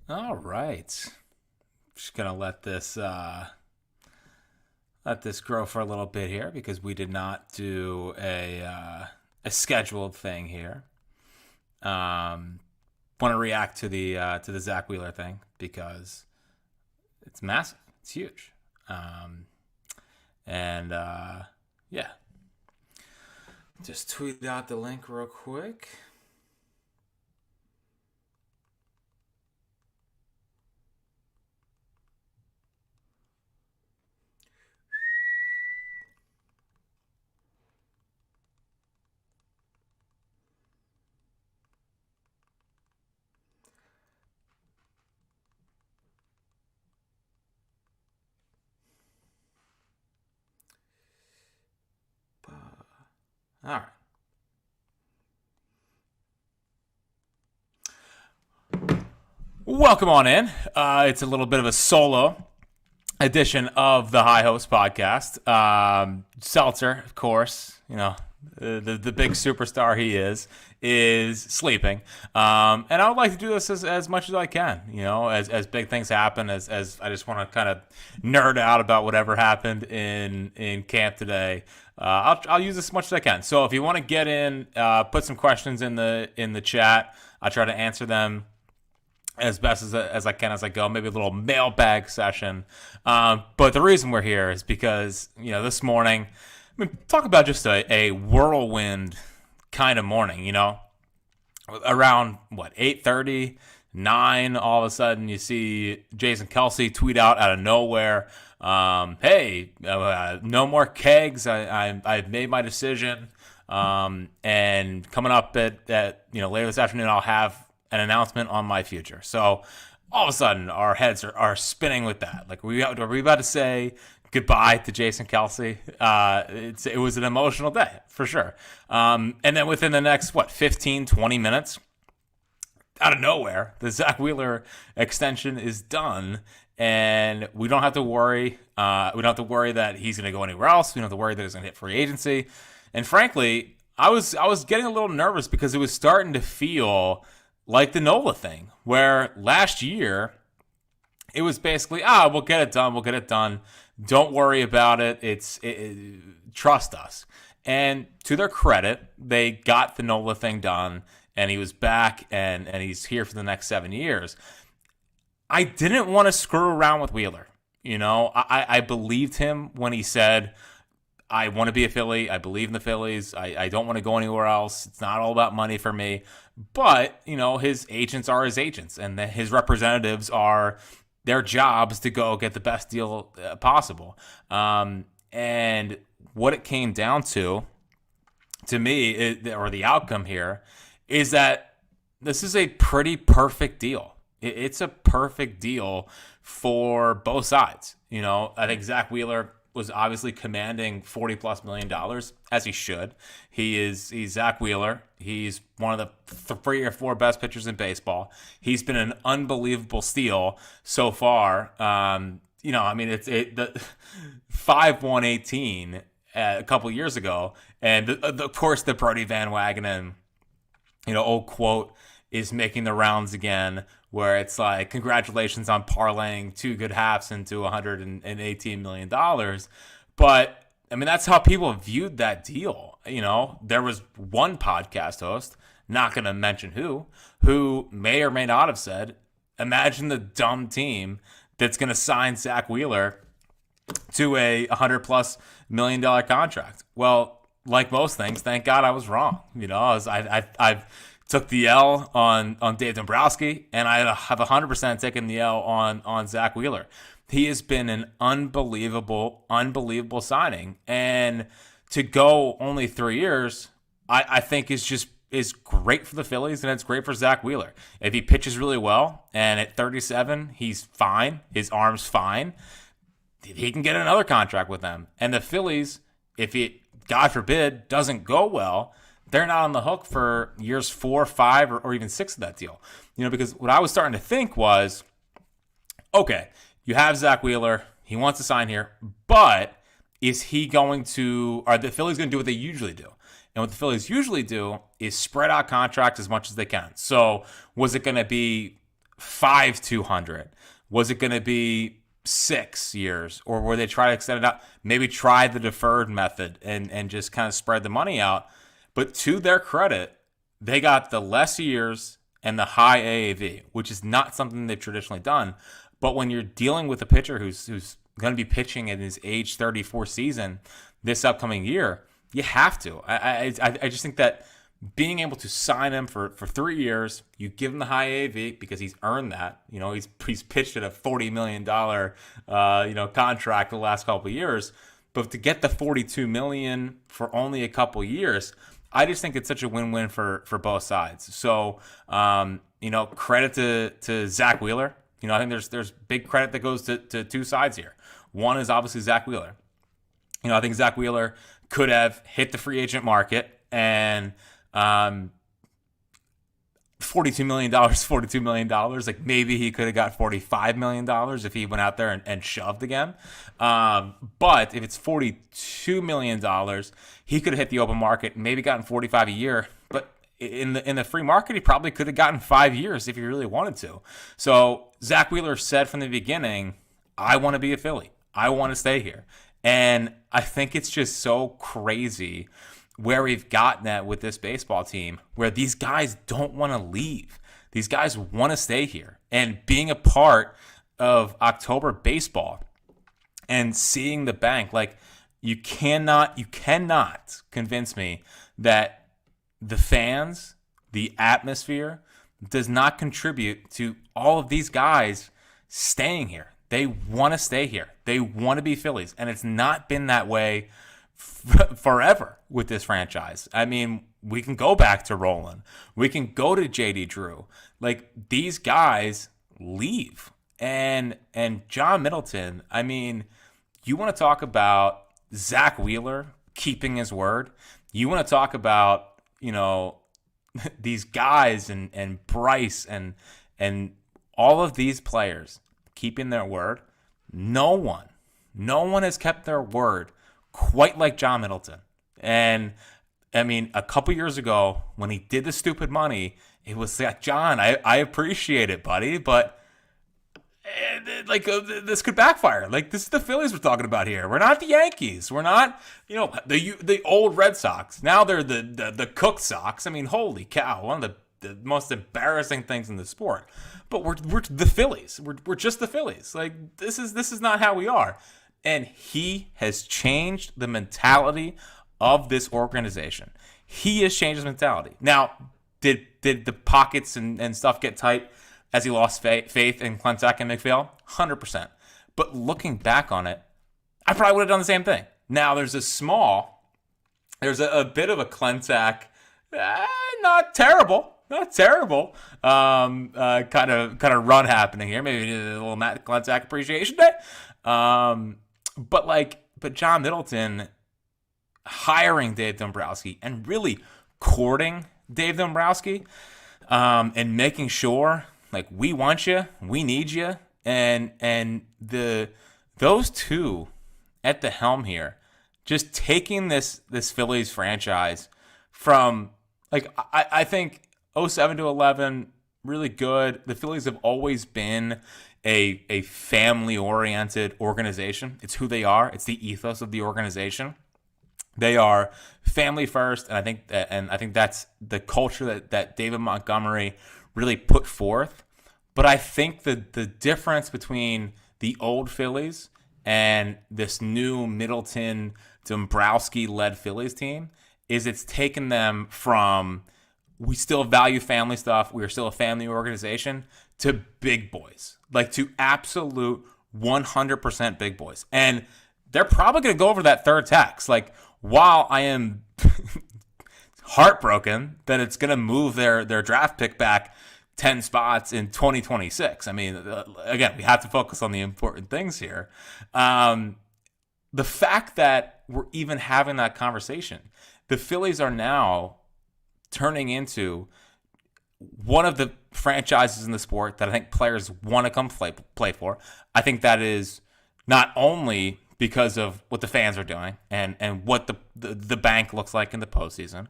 All right. Just gonna let this grow for a little bit here because we did not do a scheduled thing here. Um, Want to react to the Zack Wheeler thing because it's massive. It's huge. Um, and yeah, just tweet out the link real quick. All right. Welcome on in. It's a little bit of a solo edition of the High Host podcast. Seltzer, of course, the big superstar he is sleeping. And I would like to do this as much as I can, as big things happen, as I just want to kind of nerd out about whatever happened in camp today. I'll use this as much as I can. So if you want to get in, put some questions in the chat. I'll try to answer them as best as I can as I go. Maybe a little mailbag session. But the reason we're here is because, this morning, talk about just a whirlwind kind of morning, around 8:30, 9, all of a sudden you see Jason Kelsey tweet out of nowhere, hey, no more kegs. I've made my decision. And coming up at later this afternoon, I'll have an announcement on my future. So all of a sudden our heads are spinning with that. Like, are we about to say goodbye to Jason Kelsey? It was an emotional day for sure. And then within the next 15, 20 minutes, out of nowhere, the Zack Wheeler extension is done, and we don't have to worry. We don't have to worry that he's going to go anywhere else. We don't have to worry that he's going to hit free agency. And frankly, I was getting a little nervous because it was starting to feel like the Nola thing, where last year it was basically, we'll get it done. We'll get it done. Don't worry about it. Trust us. And to their credit, they got the Nola thing done, and he was back, and he's here for the next 7 years. I didn't want to screw around with Wheeler. I believed him when he said, I want to be a Philly. I believe in the Phillies. I don't want to go anywhere else. It's not all about money for me. But, his agents are his agents, and his representatives are their jobs to go get the best deal possible. And what it came down to me, or the outcome here, is that this is a pretty perfect deal. It's a perfect deal for both sides. I think Zack Wheeler was obviously commanding $40+ million, as he should. He's Zack Wheeler. He's one of the 3 or 4 best pitchers in baseball. He's been an unbelievable steal so far. It's the 5-1-18 a couple years ago, and of course the Brody Van Wagenen, old quote is making the rounds again, where it's like, congratulations on parlaying 2 good halves into $118 million. But, that's how people viewed that deal. There was one podcast host, not going to mention who may or may not have said, imagine the dumb team that's going to sign Zack Wheeler to a $100+ million contract. Well, like most things, thank God I was wrong. I've took the L on Dave Dombrowski, and I have 100% taken the L on Zack Wheeler. He has been an unbelievable signing, and to go only 3 years, I think is great for the Phillies, and it's great for Zack Wheeler. If he pitches really well, and at 37, he's fine, his arm's fine, he can get another contract with them. And the Phillies, if it, God forbid, doesn't go well, they're not on the hook for years 4, 5, or even 6 of that deal. Because what I was starting to think was, okay, you have Zack Wheeler, he wants to sign here, but is he going to, are the Phillies going to do what they usually do? And what the Phillies usually do is spread out contracts as much as they can. So was it going to be 5 200? Was it going to be 6 years, or were they try to extend it out? Maybe try the deferred method and just kind of spread the money out. But to their credit, they got the less years and the high AAV, which is not something they've traditionally done. But when you're dealing with a pitcher who's going to be pitching in his age 34 season this upcoming year, you have to. I just think that being able to sign him for 3 years, you give him the high AAV because he's earned that. You know, he's pitched at a $40 million contract the last couple of years. But to get the $42 million for only a couple of years, I just think it's such a win-win for both sides. So, credit to Zack Wheeler. I think there's big credit that goes to two sides here. One is obviously Zack Wheeler. I think Zack Wheeler could have hit the free agent market and $42 million, $42 million. Like maybe he could have got $45 million if he went out there and shoved again. But if it's $42 million, he could have hit the open market and maybe gotten $45 a year. But in the free market, he probably could have gotten 5 years if he really wanted to. So Zack Wheeler said from the beginning, I want to be a Philly. I want to stay here. And I think it's just so crazy where we've gotten at with this baseball team, where these guys don't want to leave. These guys want to stay here. And being a part of October baseball and seeing the bank, like you cannot convince me that the fans, the atmosphere does not contribute to all of these guys staying here. They want to stay here. They want to be Phillies. And it's not been that way forever with this franchise. I mean, we can go back to Roland. We can go to JD Drew. Like, these guys leave. And John Middleton, I mean, you want to talk about Zack Wheeler keeping his word. You want to talk about, these guys and Bryce and all of these players keeping their word. No one has kept their word quite like John Middleton. And I mean, a couple years ago when he did the stupid money, it was like, John, I appreciate it, buddy, but this could backfire. Like, this is the Phillies we're talking about here. We're not the Yankees. We're not, the old Red Sox. Now they're the Cook Sox. I mean, holy cow, one of the most embarrassing things in the sport. But we're the Phillies. We're just the Phillies. Like, this is not how we are. And he has changed the mentality of this organization. He has changed his mentality. Now, did the pockets and stuff get tight as he lost faith in Klentak and McPhail? 100%. But looking back on it, I probably would have done the same thing. Now, there's a bit of a Klentak, not terrible, kind of run happening here. Maybe a little Matt Klentak appreciation day. But John Middleton hiring Dave Dombrowski and really courting Dave Dombrowski, and making sure, like, we want you, we need you, and those two at the helm here, just taking this Phillies franchise from, like, I think 07 to 11, really good. The Phillies have always been a family-oriented organization. It's who they are. It's the ethos of the organization. They are family first, and I think that's the culture that David Montgomery really put forth. But I think the difference between the old Phillies and this new Middleton Dombrowski-led Phillies team is it's taken them from, we still value family stuff, we are still a family organization, to big boys, like to absolute 100% big boys. And they're probably going to go over that third tax. Like, while I am heartbroken that it's going to move their draft pick back 10 spots in 2026. I mean, again, we have to focus on the important things here. The fact that we're even having that conversation, the Phillies are now turning into one of the franchises in the sport that I think players want to come play for. I think that is not only because of what the fans are doing and what the bank looks like in the postseason,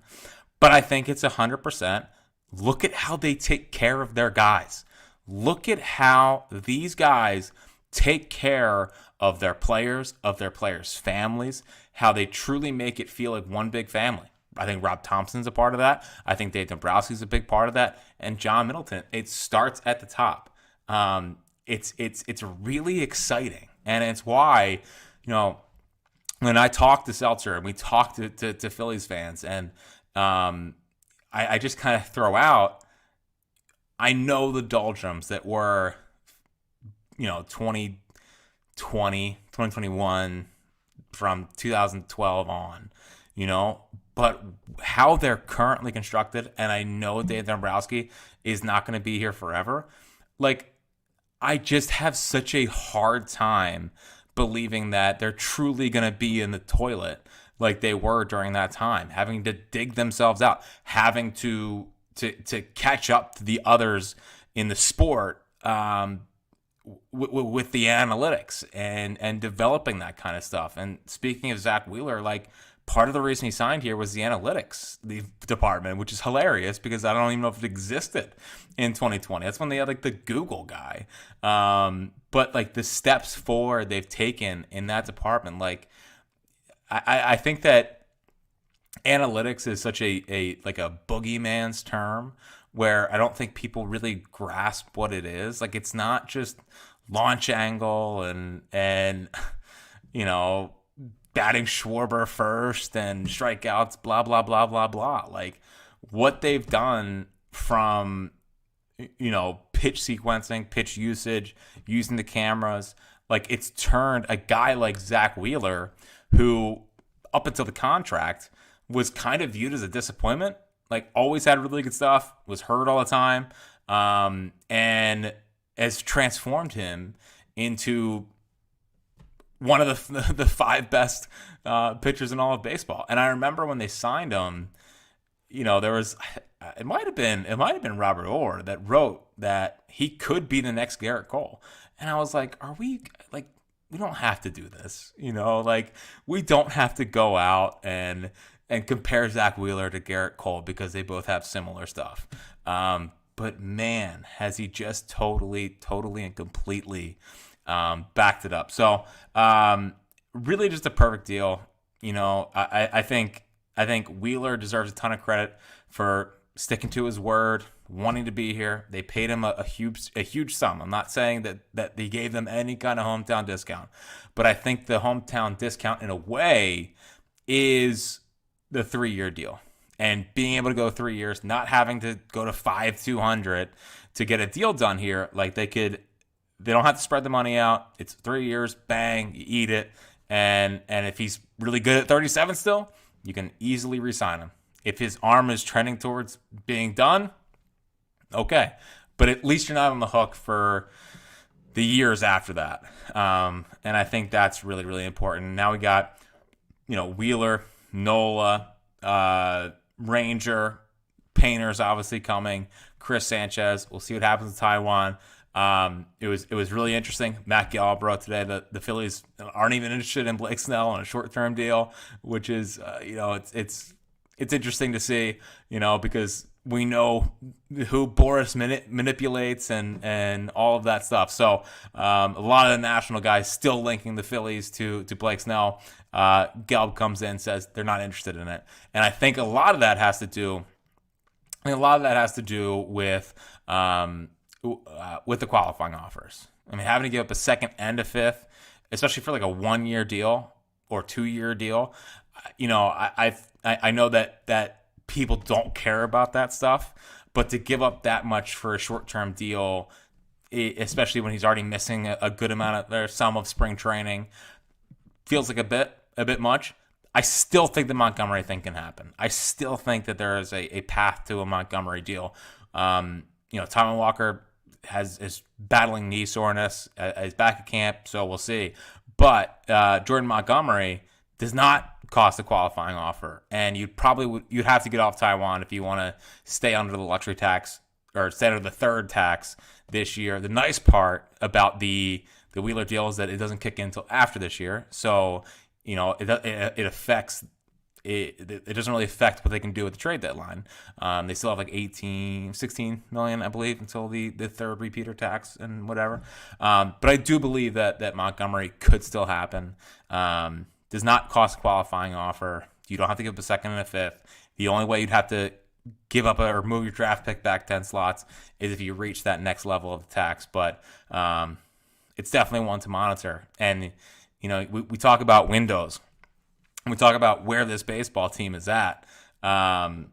but I think it's 100%. Look at how they take care of their guys. Look at how these guys take care of their players, families, how they truly make it feel like one big family. I think Rob Thompson's a part of that. I think Dave Dombrowski's a big part of that. And John Middleton. It starts at the top. It's really exciting. And it's why, when I talk to Seltzer and we talk to Phillies fans, and I just kind of throw out, I know the doldrums that were, 2020, 2021, from 2012 on, but how they're currently constructed, and I know Dave Dombrowski is not going to be here forever. Like, I just have such a hard time believing that they're truly going to be in the toilet like they were during that time, having to dig themselves out, having to catch up to the others in the sport with the analytics and developing that kind of stuff. And speaking of Zack Wheeler, like, part of the reason he signed here was the analytics department, which is hilarious because I don't even know if it existed in 2020. That's when they had like the Google guy. But like the steps forward they've taken in that department, like I think that analytics is such a boogeyman's term where I don't think people really grasp what it is. Like, it's not just launch angle and batting Schwarber first and strikeouts, blah, blah, blah, blah, blah. Like, what they've done from, pitch sequencing, pitch usage, using the cameras, like, it's turned a guy like Zack Wheeler, who up until the contract was kind of viewed as a disappointment, like always had really good stuff, was hurt all the time, and has transformed him into one of the five best pitchers in all of baseball. And I remember when they signed him, there was, it might have been Robert Orr that wrote that he could be the next Garrett Cole. And I was like, we don't have to do this, we don't have to go out and compare Zack Wheeler to Garrett Cole because they both have similar stuff. But man, has he just totally and completely backed it up. So really just a perfect deal. I think Wheeler deserves a ton of credit for sticking to his word, wanting to be here. They paid him a huge sum. I'm not saying that they gave them any kind of hometown discount, but I think the hometown discount in a way is the 3-year deal. And being able to go 3 years, not having to go to 5,200 to get a deal done here, like they don't have to spread the money out. It's 3 years, bang, you eat it. And if he's really good at 37 still, you can easily re-sign him. If his arm is trending towards being done, okay. But at least you're not on the hook for the years after that. And I think that's really, really important. Now we got, Wheeler, Nola, Ranger, Painter's obviously coming, Chris Sanchez. We'll see what happens in Taiwan. It was really interesting. Matt Gallup wrote today that the Phillies aren't even interested in Blake Snell on a short-term deal, which is, it's interesting to see, because we know who Boris manipulates and all of that stuff. So a lot of the national guys still linking the Phillies to Blake Snell. Gallup comes in and says they're not interested in it, and I think a lot of that has to do with the qualifying offers. I mean, having to give up a second and a fifth, especially for like a 1-year deal or 2-year deal. I know that people don't care about that stuff, but to give up that much for a short-term deal, especially when he's already missing a good amount of some of spring training, feels like a bit much. I still think the Montgomery thing can happen. I still think that there is a path to a Montgomery deal. Taijuan Walker is battling knee soreness. Is back at camp, so we'll see. But Jordan Montgomery does not cost a qualifying offer, and you'd have to get off Taijuan if you want to stay under the luxury tax or stay under the third tax this year. The nice part about the Wheeler deal is that it doesn't kick in until after this year, so it affects it doesn't really affect what they can do at the trade deadline. They still have like 16 million, I believe, until the third repeater tax and whatever. But I do believe that Montgomery could still happen. Does not cost a qualifying offer. You don't have to give up a second and a fifth. The only way you'd have to give up or move your draft pick back 10 slots is if you reach that next level of the tax. But it's definitely one to monitor. And, we talk about windows. And we talk about where this baseball team is at. It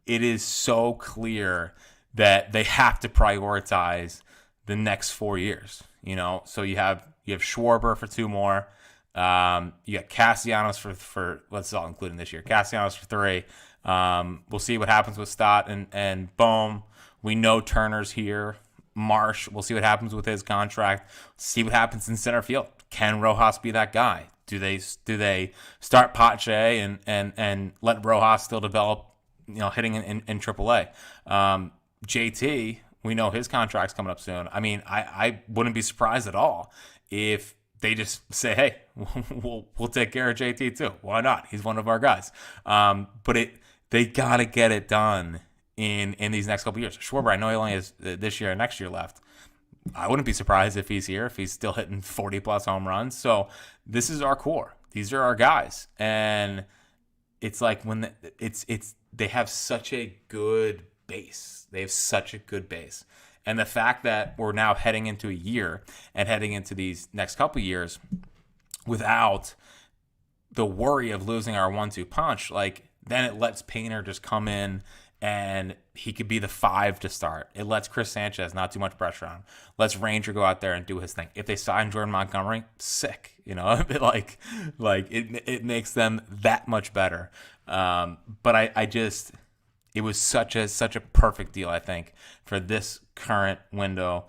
is so clear that they have to prioritize the next 4 years. So you have Schwarber for 2 more. You got Castellanos for let's all including this year. Castellanos for 3. We'll see what happens with Stott and Bohm. We know Turner's here. Marsh, we'll see what happens with his contract. See what happens in center field. Can Rojas be that guy? Do they start Pache and let Rojas still develop, hitting in AAA? JT, we know his contract's coming up soon. I mean, I wouldn't be surprised at all if they just say, hey, we'll take care of JT too. Why not? He's one of our guys. But they got to get it done in these next couple years. Schwarber, I know he only has this year and next year left. I wouldn't be surprised if he's here, if he's still hitting 40-plus home runs. So this is our core. These are our guys. And it's like when they have such a good base. They have such a good base. And the fact that we're now heading into a year and heading into these next couple years without the worry of losing our 1-2 punch, then it lets Painter just come in and he could be the 5 to start. It lets Chris Sanchez not too much pressure on him. Lets Ranger go out there and do his thing. If they sign Jordan Montgomery, sick. It makes them that much better. But it was such a perfect deal, I think, for this current window.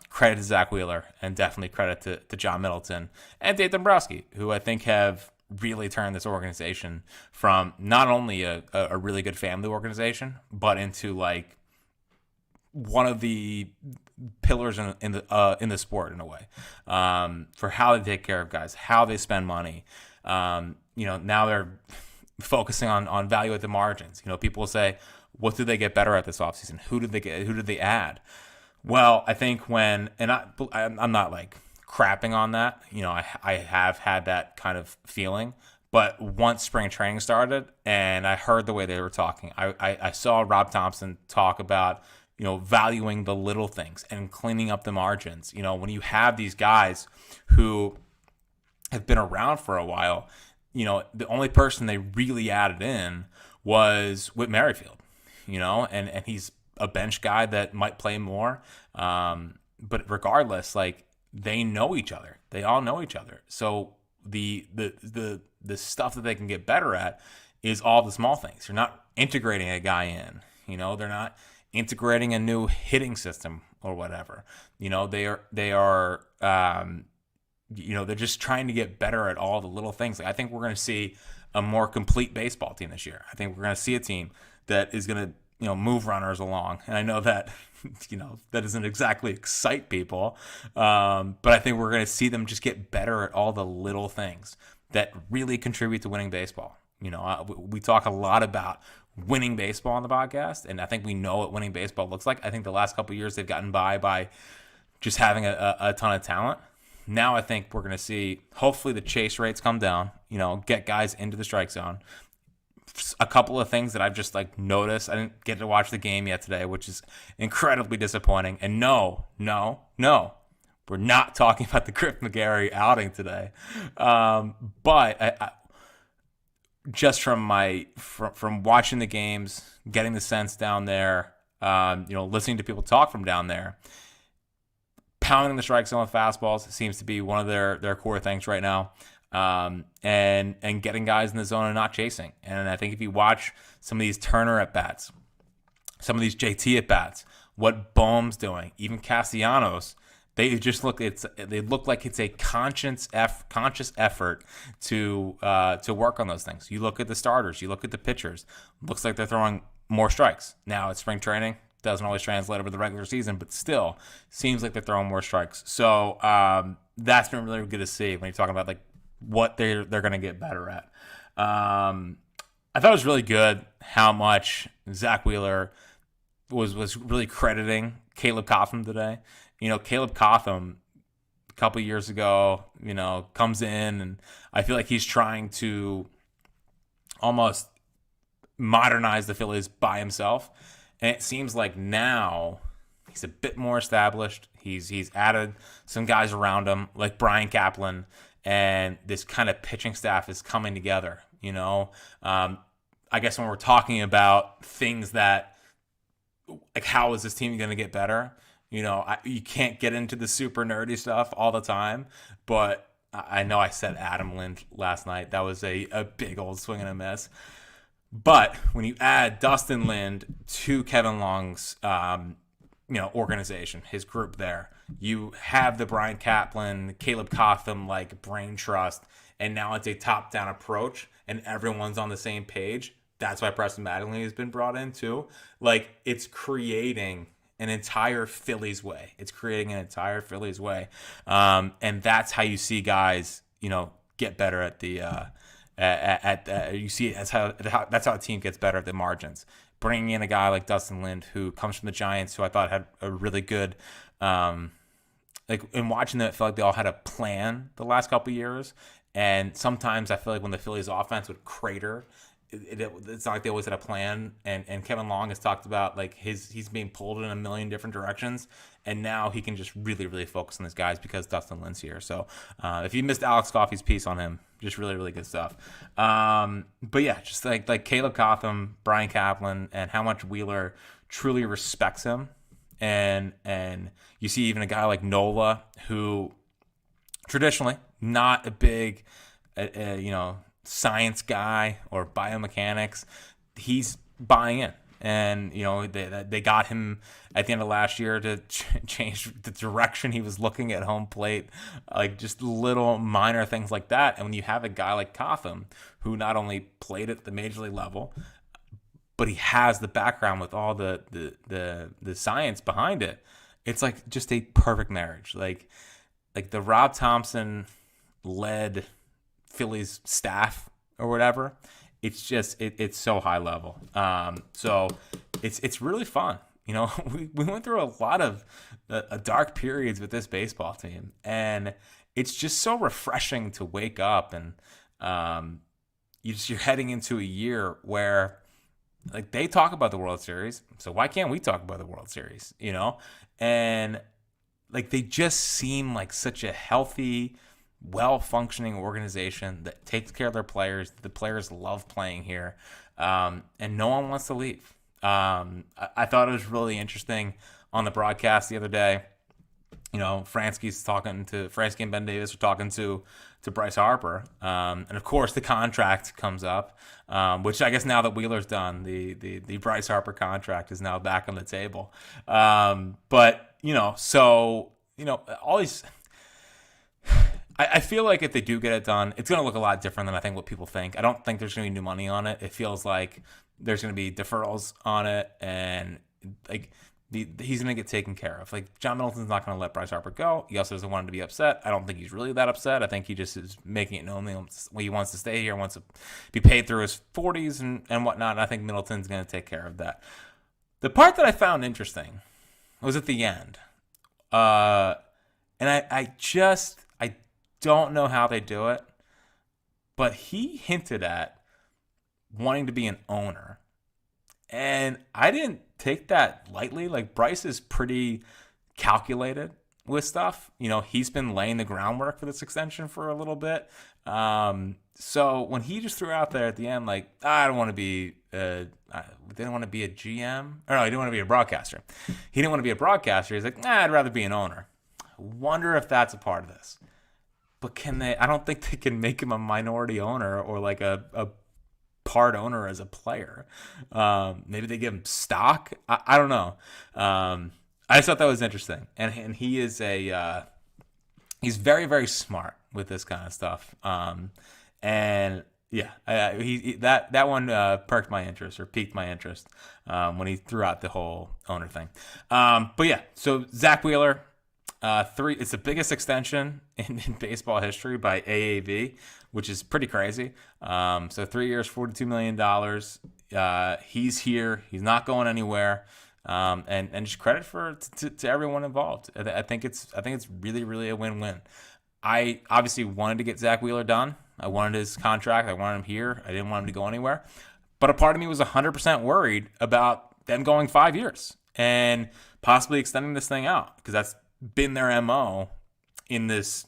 Credit to Zack Wheeler and definitely credit to John Middleton and Dave Dombrowski, who I think have really turned this organization from not only a really good family organization, but into one of the pillars in the sport in a way, for how they take care of guys, how they spend money. Now they're focusing on value at the margins. People will say, what did they get better at this offseason? Who did they add? Well, I think I'm not crapping on that. I have had that kind of feeling. But once spring training started and I heard the way they were talking, I saw Rob Thompson talk about, valuing the little things and cleaning up the margins. When you have these guys who have been around for a while, the only person they really added in was Whit Merrifield, and he's a bench guy that might play more. But regardless, they know each other. They all know each other. So the stuff that they can get better at is all the small things. You're not integrating a guy in. They're not integrating a new hitting system or whatever. They are they're just trying to get better at all the little things. I think we're going to see a more complete baseball team this year. I think we're going to see a team that is going to move runners along. And I know that that doesn't exactly excite people, but I think we're going to see them just get better at all the little things that really contribute to winning baseball. We talk a lot about winning baseball on the podcast, and I think we know what winning baseball looks like. I think the last couple of years they've gotten by just having a ton of talent. Now I think we're going to see, hopefully, the chase rates come down, get guys into the strike zone. A couple of things that I've just noticed. I didn't get to watch the game yet today, which is incredibly disappointing. And no, we're not talking about the Griff McGarry outing today. But I just from watching the games, getting the sense down there, listening to people talk from down there, pounding the strike zone with fastballs seems to be one of their core things right now. And getting guys in the zone and not chasing. And I think if you watch some of these Turner at bats, some of these JT at bats, what Bohm's doing, even Castellanos, they just look like it's a conscious effort to work on those things. You look at the starters, you look at the pitchers, looks like they're throwing more strikes. Now it's spring training, doesn't always translate over the regular season, but still seems like they're throwing more strikes. So that's been really good to see when you're talking about what they're going to get better at. I thought it was really good how much Zack Wheeler was really crediting Caleb Cotham today. Caleb Cotham a couple years ago, comes in, and I feel like he's trying to almost modernize the Phillies by himself. And it seems like now he's a bit more established. He's added some guys around him, like Brian Kaplan, and this kind of pitching staff is coming together. I guess when we're talking about things that, like, how is this team going to get better? You can't get into the super nerdy stuff all the time, but I know I said Adam Lind last night. That was a big old swing and a miss. But when you add Dustin Lind to Kevin Long's, organization, his group there, you have the Brian Kaplan, Caleb Cotham, like, brain trust, and now it's a top-down approach, and everyone's on the same page. That's why Preston Mattingly has been brought in too. Like, it's creating an entire Phillies way. And that's how you see guys, get better at the you see it that's how a team gets better at the margins. Bringing in a guy like Dustin Lind, who comes from the Giants, who I thought had a really good, in watching them, it felt like they all had a plan the last couple of years. And sometimes I feel like when the Phillies offense would crater, it's not like they always had a plan. And Kevin Long has talked about, like, he's being pulled in a million different directions, and now he can just really, really focus on his guys because Dustin Lind's here. So if you missed Alex Coffey's piece on him, just really, really good stuff. But yeah, just like Caleb Cotham, Brian Kaplan, and how much Wheeler truly respects him. And you see even a guy like Nola, who traditionally not a big, science guy or biomechanics, he's buying in. And, they got him at the end of last year to change the direction he was looking at home plate, like just little minor things like that. And when you have a guy like Cotham, who not only played at the major league level, but he has the background with all the science behind it, it's like just a perfect marriage. Like the Rob Thompson led Phillies staff or whatever, it's just it's so high level. So it's really fun. We went through a lot of dark periods with this baseball team, and it's just so refreshing to wake up and you're heading into a year where, like, they talk about the World Series, so why can't we talk about the World Series? And like, they just seem like such a healthy, well-functioning organization that takes care of their players. The players love playing here, and no one wants to leave. I thought it was really interesting on the broadcast the other day. Fransky and Ben Davis are talking to Bryce Harper, and of course the contract comes up, which I guess now that Wheeler's done, the Bryce Harper contract is now back on the table. But all these. I feel like if they do get it done, it's going to look a lot different than I think what people think. I don't think there's going to be new money on it. It feels like there's going to be deferrals on it, and like he's going to get taken care of. Like, John Middleton's not going to let Bryce Harper go. He also doesn't want him to be upset. I don't think he's really that upset. I think he just is making it known he wants to stay here, wants to be paid through his 40s and whatnot. And I think Middleton's going to take care of that. The part that I found interesting was at the end. And I don't know how they do it, but he hinted at wanting to be an owner. And I didn't take that lightly. Like, Bryce is pretty calculated with stuff. He's been laying the groundwork for this extension for a little bit. So when he just threw out there at the end, like, I don't want to be, didn't want to be a GM. Or no, he didn't want to be a broadcaster. He didn't want to be a broadcaster. He's like, I'd rather be an owner. I wonder if that's a part of this. But can they? I don't think they can make him a minority owner or like a part owner as a player. Maybe they give him stock. I don't know. I just thought that was interesting. And he is he's very, very smart with this kind of stuff. And yeah, that one piqued my interest when he threw out the whole owner thing. But yeah, so Zack Wheeler, It's the biggest extension in baseball history by AAV, which is pretty crazy. So 3 years, $42 million. He's here. He's not going anywhere. And just credit to everyone involved. I think it's really, really a win-win. I obviously wanted to get Zack Wheeler done. I wanted his contract. I wanted him here. I didn't want him to go anywhere. But a part of me was 100% worried about them going 5 years and possibly extending this thing out, because that's been their MO in this,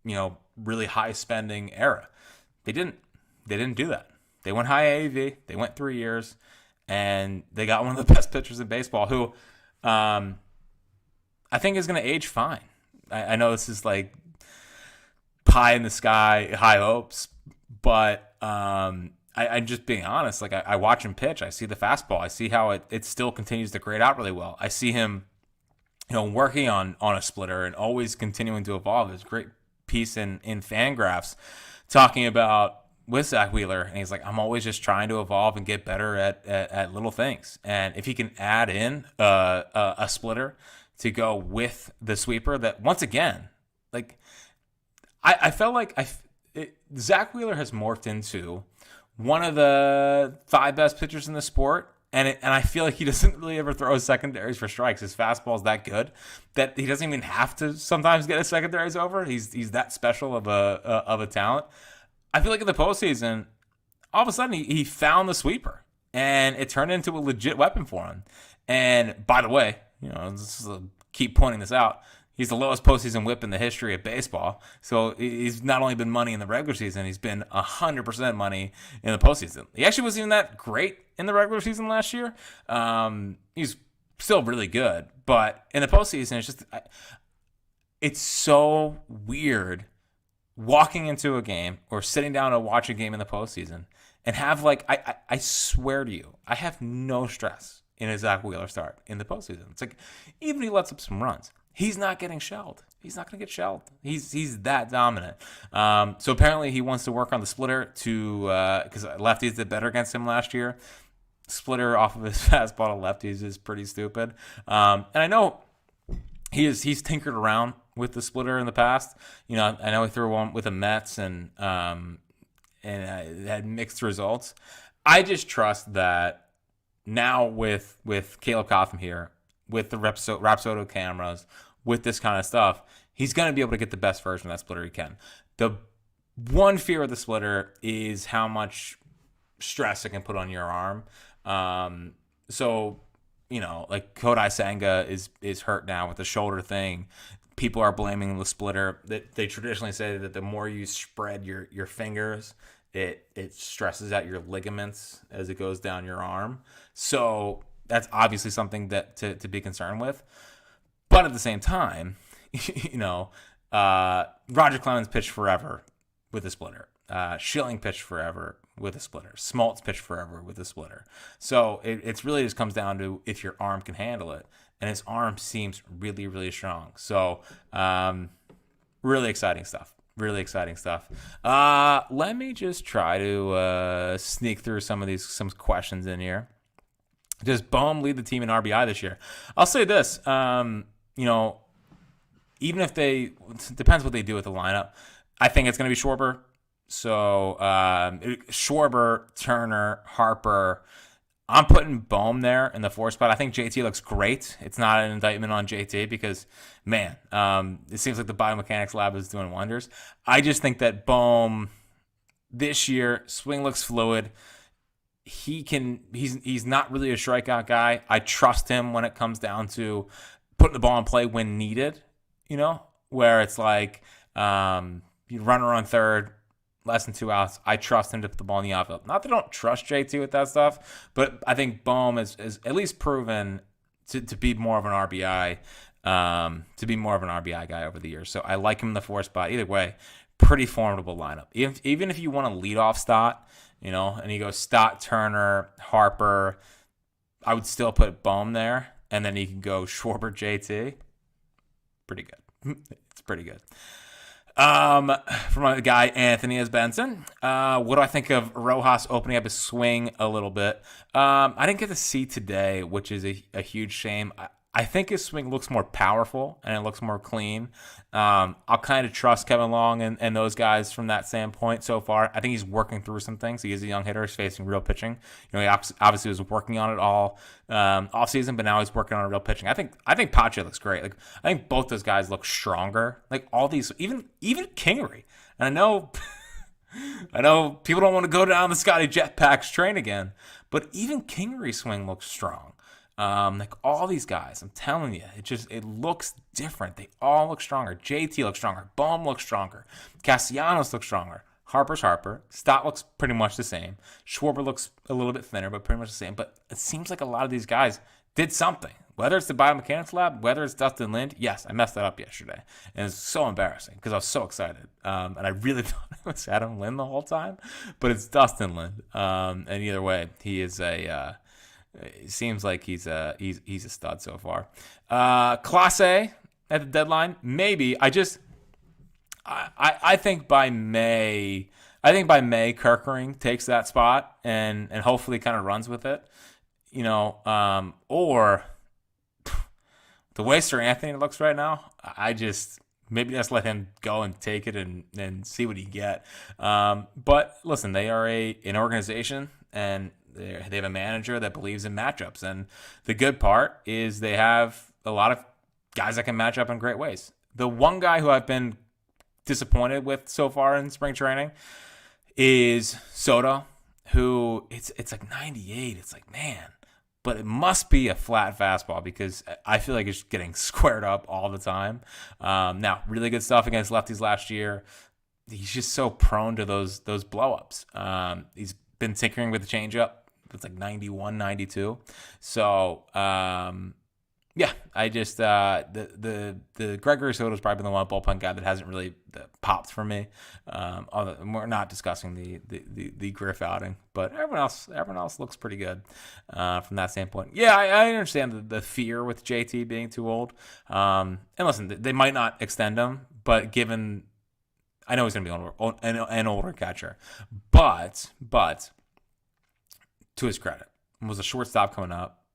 really high spending era. They didn't do that. They went high AAV. They went 3 years, and they got one of the best pitchers in baseball, who I think is going to age fine. I know this is like pie in the sky, high hopes, but I'm just being honest. Like, I watch him pitch. I see the fastball. I see how it still continues to grade out really well. I see him, working on a splitter and always continuing to evolve. There's a great piece in Fangraphs talking about with Zack Wheeler, and he's like, I'm always just trying to evolve and get better at little things. And if he can add in a splitter to go with the sweeper, that once again, like, I felt like Zack Wheeler has morphed into one of the 5 best pitchers in the sport. And I feel like he doesn't really ever throw his secondaries for strikes. His fastball is that good that he doesn't even have to sometimes get his secondaries over. He's that special of a talent. I feel like in the postseason, all of a sudden he found the sweeper, and it turned into a legit weapon for him. And by the way, keep pointing this out, he's the lowest postseason whip in the history of baseball. So he's not only been money in the regular season, he's been 100% money in the postseason. He actually wasn't even that great in the regular season last year. He's still really good, but in the postseason, it's so weird walking into a game or sitting down to watch a game in the postseason and have, like, I swear to you, I have no stress in a Zack Wheeler start in the postseason. It's like, even if he lets up some runs, he's not getting shelled. He's not going to get shelled. He's that dominant. So apparently he wants to work on the splitter because lefties did better against him last year. Splitter off of his fastball to lefties is pretty stupid. And I know he's tinkered around with the splitter in the past. I know he threw one with the Mets and had mixed results. I just trust that now with Caleb Cotham here, with the Rapsodo cameras, with this kind of stuff, he's going to be able to get the best version of that splitter he can. The one fear of the splitter is how much stress it can put on your arm. So, like Kodai Senga is hurt now with the shoulder thing. People are blaming the splitter. They traditionally say that the more you spread your fingers, it stresses out your ligaments as it goes down your arm. So that's obviously something that to be concerned with. But at the same time, Roger Clemens pitched forever with a splitter. Schilling pitched forever with a splitter. Smoltz pitched forever with a splitter. So it's really just comes down to if your arm can handle it. And his arm seems really, really strong. So really exciting stuff. Really exciting stuff. Let me just try to sneak through some questions in here. Does Bohm lead the team in RBI this year? I'll say this. Even if it depends what they do with the lineup. I think it's going to be Schwarber. So Schwarber, Turner, Harper. I'm putting Bohm there in the 4 spot. I think JT looks great. It's not an indictment on JT because, man, it seems like the biomechanics lab is doing wonders. I just think that Bohm this year, swing looks fluid. He's not really a strikeout guy. I trust him when it comes down to putting the ball in play when needed, where it's like you runner on third, less than 2 outs. I trust him to put the ball in the outfield. Not that I don't trust JT with that stuff, but I think Bohm is at least proven to be more of an RBI, guy over the years. So I like him in the 4 spot. Either way, pretty formidable lineup. Even if you want to lead off Stott, and you go Stott, Turner, Harper, I would still put Bohm there, and then you can go Schwarber, JT. Pretty good. It's pretty good. From my guy Anthony S. Benson, what do I think of Rojas opening up his swing a little bit? I didn't get to see today, which is a huge shame. I think his swing looks more powerful and it looks more clean. I'll kind of trust Kevin Long and those guys from that standpoint so far. I think he's working through some things. He is a young hitter. He's facing real pitching. He obviously was working on it all off season, but now he's working on real pitching. I think Pache looks great. Like I think both those guys look stronger. Like all these, even Kingery. And I know people don't want to go down the Scotty Jetpacks train again, but even Kingery's swing looks strong. Like all these guys, I'm telling you, it looks different. They all look stronger. JT looks stronger. Bohm looks stronger. Castellanos looks stronger. Harper's Harper. Stott looks pretty much the same. Schwarber looks a little bit thinner, but pretty much the same. But it seems like a lot of these guys did something. Whether it's the biomechanics lab, whether it's Dustin Lind. Yes, I messed that up yesterday. And it's so embarrassing because I was so excited. And I really thought it was Adam Lind the whole time. But it's Dustin Lind. And either way, he is it seems like he's a stud so far. Class A at the deadline, maybe. I think by May, Kerkering takes that spot and hopefully kind of runs with it. Or the way Sir Anthony looks right now, maybe just let him go and take it and see what he get. But listen, they are an organization and they have a manager that believes in matchups. And the good part is they have a lot of guys that can match up in great ways. The one guy who I've been disappointed with so far in spring training is Soto, who it's like 98. It's like, man, but it must be a flat fastball because I feel like it's getting squared up all the time. Now, really good stuff against lefties last year. He's just so prone to those blowups. He's been tinkering with the changeup. It's like 91, 92. So, yeah, I just the Gregory Soto's probably been the one bullpen guy that hasn't really popped for me. We're not discussing the Griff outing, but everyone else looks pretty good from that standpoint. Yeah, I understand the fear with JT being too old. And listen, they might not extend him, but given I know he's going to be an older catcher, but to his credit, was a shortstop coming up.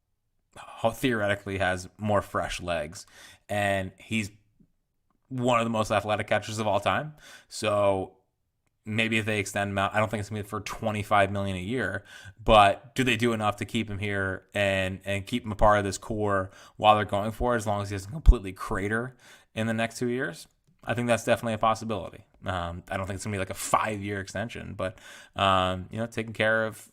Theoretically has more fresh legs, and he's one of the most athletic catchers of all time. So maybe if they extend him out, I don't think it's going to be for $25 million a year, but do they do enough to keep him here and keep him a part of this core while they're going for it, as long as he doesn't completely crater in the next 2 years? I think that's definitely a possibility. I don't think it's gonna be like a 5-year extension, but taking care of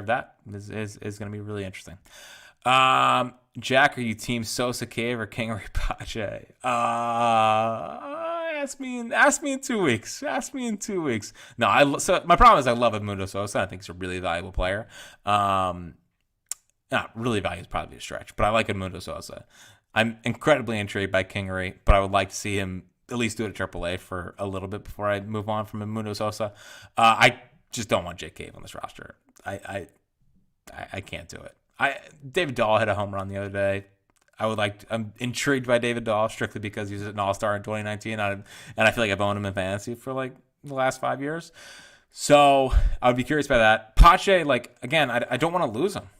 that is going to be really interesting. Jack, are you team Sosa Cave or Kingery Pache? Ask me in 2 weeks. No, so my problem is I love Edmundo Sosa. I think he's a really valuable player. Not really valuable is probably a stretch, but I like Edmundo Sosa. I'm incredibly intrigued by Kingery, but I would like to see him at least do it at AAA for a little bit before I move on from Edmundo Sosa. I just don't want Jake Cave on this roster. I can't do it. David Dahl hit a home run the other day. I'm intrigued by David Dahl strictly because he's an all-star in 2019, and I feel like I've owned him in fantasy for like the last 5 years. So I would be curious by that. Pache, again, I don't want to lose him.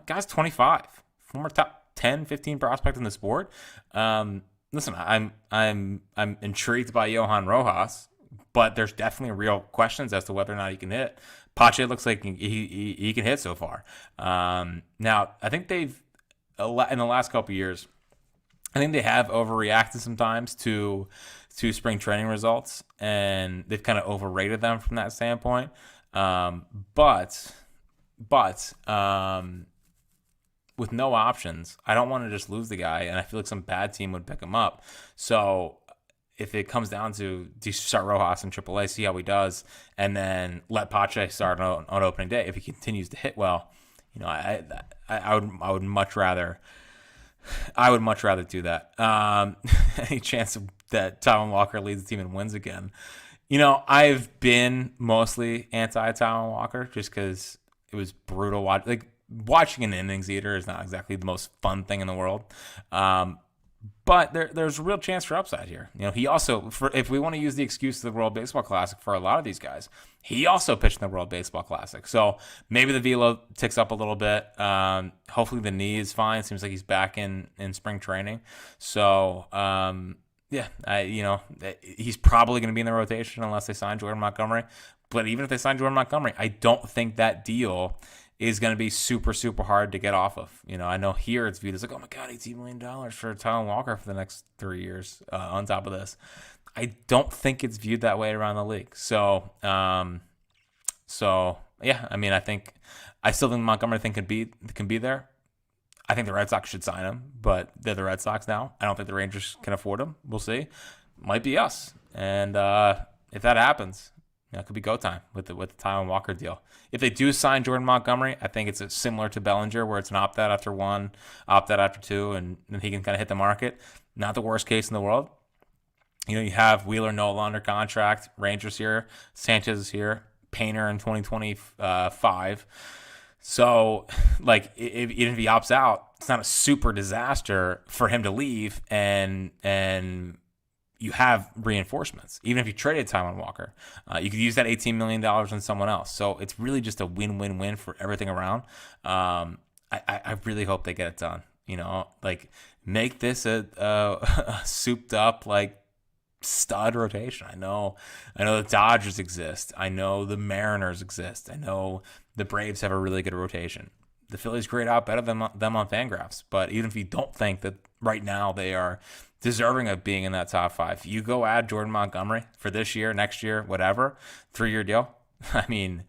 Guy's 25, former top 10, 15 prospect in the sport. Listen, I'm intrigued by Johan Rojas, but there's definitely real questions as to whether or not he can hit. Pache looks like he can hit so far. Now, I think they've, in the last couple of years, I think they have overreacted sometimes to spring training results, and they've kind of overrated them from that standpoint. But with no options, I don't want to just lose the guy, and I feel like some bad team would pick him up. So if it comes down to, do you start Rojas in AAA, see how he does, and then let Pache start on opening day? If he continues to hit well, I would much rather do that. Any chance that Taijuan Walker leads the team and wins again? I've been mostly anti Taijuan Walker just because it was brutal. Watching an innings eater is not exactly the most fun thing in the world. But there's a real chance for upside here. He also, if we want to use the excuse of the World Baseball Classic for a lot of these guys, he also pitched in the World Baseball Classic. So maybe the velo ticks up a little bit. Hopefully the knee is fine. Seems like he's back in spring training. So he's probably going to be in the rotation unless they sign Jordan Montgomery. But even if they sign Jordan Montgomery, I don't think that deal is going to be super, super hard to get off of. I know here it's viewed as like, oh my God, $18 million for Tyler Walker for the next 3 years on top of this. I don't think it's viewed that way around the league. So I think I still think Montgomery can be there. I think the Red Sox should sign him, but they're the Red Sox now. I don't think the Rangers can afford him. We'll see. Might be us. And if that happens, it could be go time with the Tyler Walker deal. If they do sign Jordan Montgomery, I think it's similar to Bellinger, where it's an opt-out after 1, opt-out after 2, and he can kind of hit the market. Not the worst case in the world. You have Wheeler Nola under contract, Rangers here, Sanchez is here, Painter in 2025. So, even if he opts out, it's not a super disaster for him to leave, and you have reinforcements. Even if you traded Taijuan Walker, you could use that $18 million on someone else. So it's really just a win-win-win for everything around. I really hope they get it done. Make this a souped up stud rotation. I know the Dodgers exist. I know the Mariners exist. I know the Braves have a really good rotation. The Phillies grade out better than them on Fangraphs. But even if you don't think that right now they are deserving of being in that top 5, you go add Jordan Montgomery for this year, next year, whatever, 3-year deal. I mean,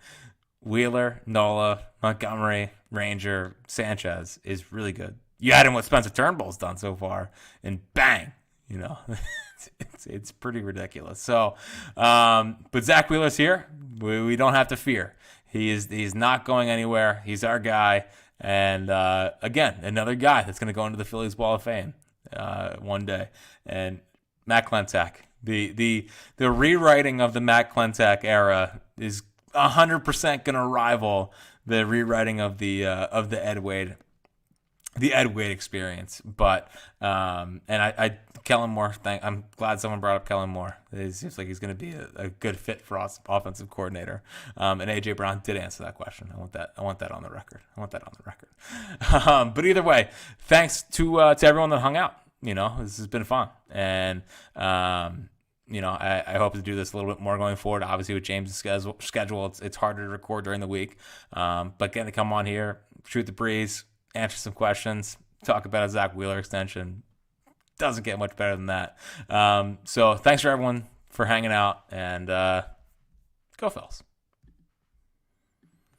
Wheeler, Nola, Montgomery, Ranger, Sanchez is really good. You add in what Spencer Turnbull's done so far, and bang, it's pretty ridiculous. So, but Zack Wheeler's here. We don't have to fear. He's not going anywhere. He's our guy. And again, another guy that's going to go into the Phillies Wall of Fame one day. And Matt Klentak, the rewriting of the Matt Klentak era is 100% going to rival the rewriting of the Ed Wade. The Ed Wade experience, but Kellen Moore. I'm glad someone brought up Kellen Moore. It seems like he's going to be a good fit for us, offensive coordinator. And AJ Brown did answer that question. I want that on the record. But either way, thanks to everyone that hung out. This has been fun, and I hope to do this a little bit more going forward. Obviously, with James' schedule, it's harder to record during the week. But getting to come on here, shoot the breeze, answer some questions, talk about a Zack Wheeler extension. Doesn't get much better than that. So thanks for everyone for hanging out, and go Phils.